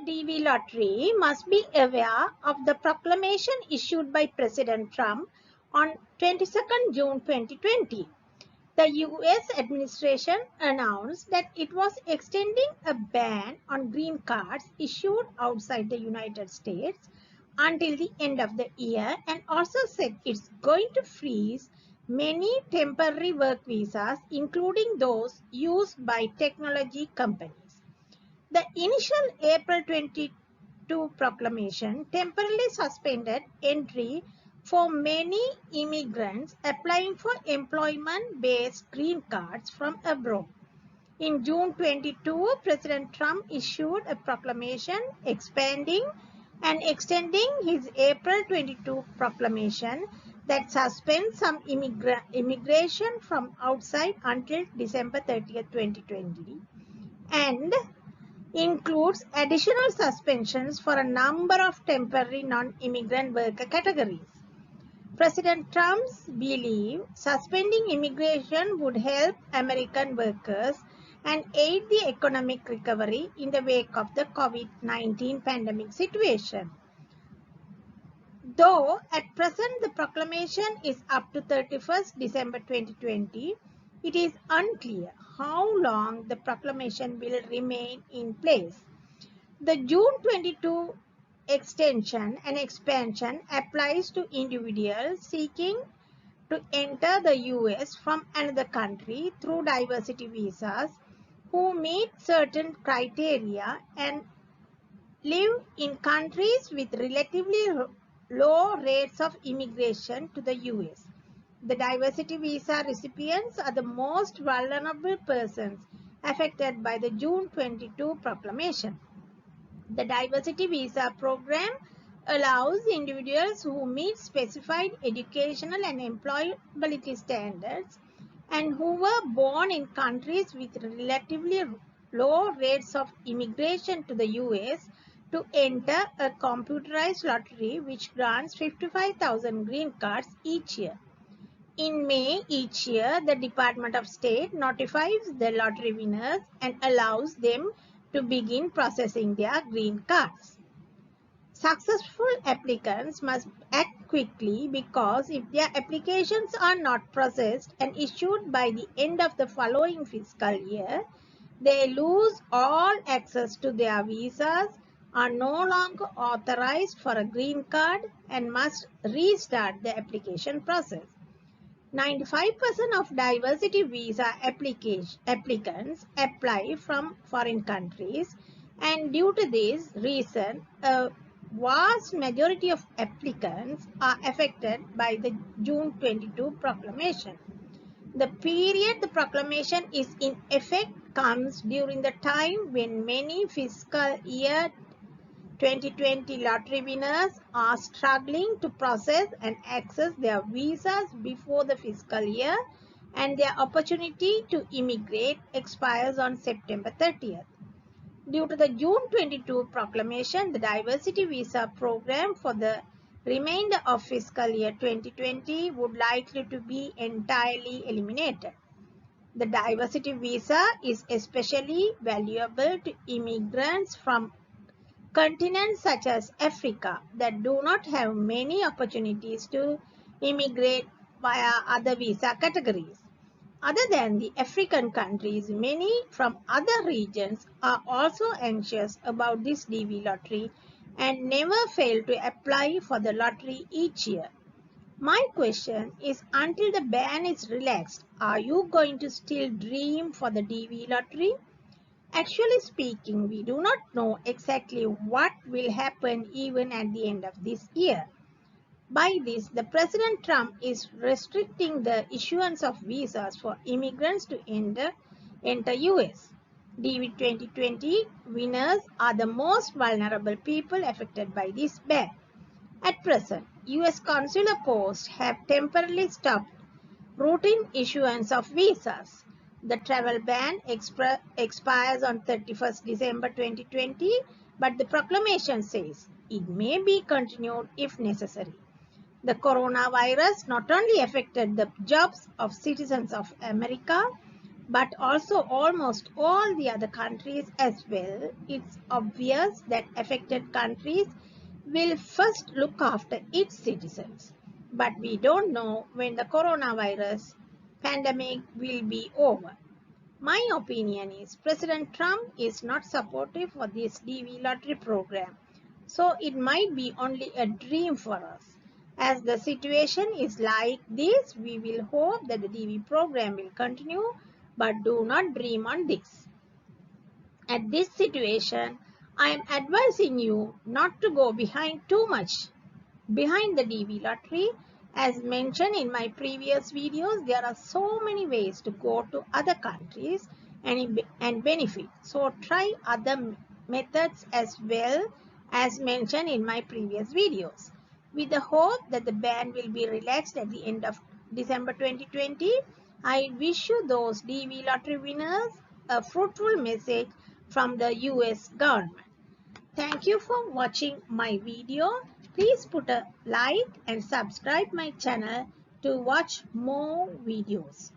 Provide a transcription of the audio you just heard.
DV lottery must be aware of the proclamation issued by President Trump on 22nd June 2020. The US administration announced that it was extending a ban on green cards issued outside the United States until the end of the year, and also said it's going to freeze many temporary work visas, including those used by technology companies. The initial April 22 proclamation temporarily suspended entry for many immigrants applying for employment-based green cards from abroad. In June 22, President Trump issued a proclamation expanding and extending his April 22 proclamation that suspends some immigration from outside until December 30, 2020, and includes additional suspensions for a number of temporary non-immigrant worker categories. President Trump's belief suspending immigration would help American workers and aid the economic recovery in the wake of the COVID-19 pandemic situation. Though at present the proclamation is up to 31st December 2020, it is unclear how long the proclamation will remain in place. The June 22 extension and expansion applies to individuals seeking to enter the US from another country through diversity visas who meet certain criteria and live in countries with relatively low rates of immigration to the US. The diversity visa recipients are the most vulnerable persons affected by the June 22 proclamation. The diversity visa program allows individuals who meet specified educational and employability standards and who were born in countries with relatively low rates of immigration to the US to enter a computerized lottery which grants 55,000 green cards each year. In May each year, the Department of State notifies the lottery winners and allows them to begin processing their green cards. Successful applicants must act quickly because if their applications are not processed and issued by the end of the following fiscal year, they lose all access to their visas, are no longer authorized for a green card, and must restart the application process. 95% of diversity visa applicants apply from foreign countries, and due to this reason, a vast majority of applicants are affected by the June 22 proclamation. The period the proclamation is in effect comes during the time when many fiscal year 2020 lottery winners are struggling to process and access their visas before the fiscal year, and their opportunity to immigrate expires on September 30th. Due to the June 22 proclamation, the diversity visa program for the remainder of fiscal year 2020 would likely to be entirely eliminated. The diversity visa is especially valuable to immigrants from continents such as Africa that do not have many opportunities to immigrate via other visa categories. Other than the African countries, many from other regions are also anxious about this DV lottery and never fail to apply for the lottery each year. My question is, until the ban is relaxed, are you going to still dream for the DV lottery? Actually speaking, we do not know exactly what will happen even at the end of this year. By this, the President Trump is restricting the issuance of visas for immigrants to enter US. DV 2020 winners are the most vulnerable people affected by this ban. At present, US consular posts have temporarily stopped routine issuance of visas. The travel ban expires on 31st December 2020, but the proclamation says it may be continued if necessary. The coronavirus not only affected the jobs of citizens of America, but also almost all the other countries as well. It's obvious that affected countries will first look after its citizens. But we don't know when the coronavirus pandemic will be over. My opinion is President Trump is not supportive for this DV lottery program. So it might be only a dream for us. As the situation is like this, we will hope that the DV program will continue, but do not dream on this. At this situation, I am advising you not to go behind too much behind the DV lottery. As mentioned in my previous videos, there are so many ways to go to other countries and benefit. So try other methods as well as mentioned in my previous videos. With the hope that the ban will be relaxed at the end of December 2020, I wish you those DV lottery winners a fruitful message from the US government. Thank you for watching my video. Please put a like and subscribe my channel to watch more videos.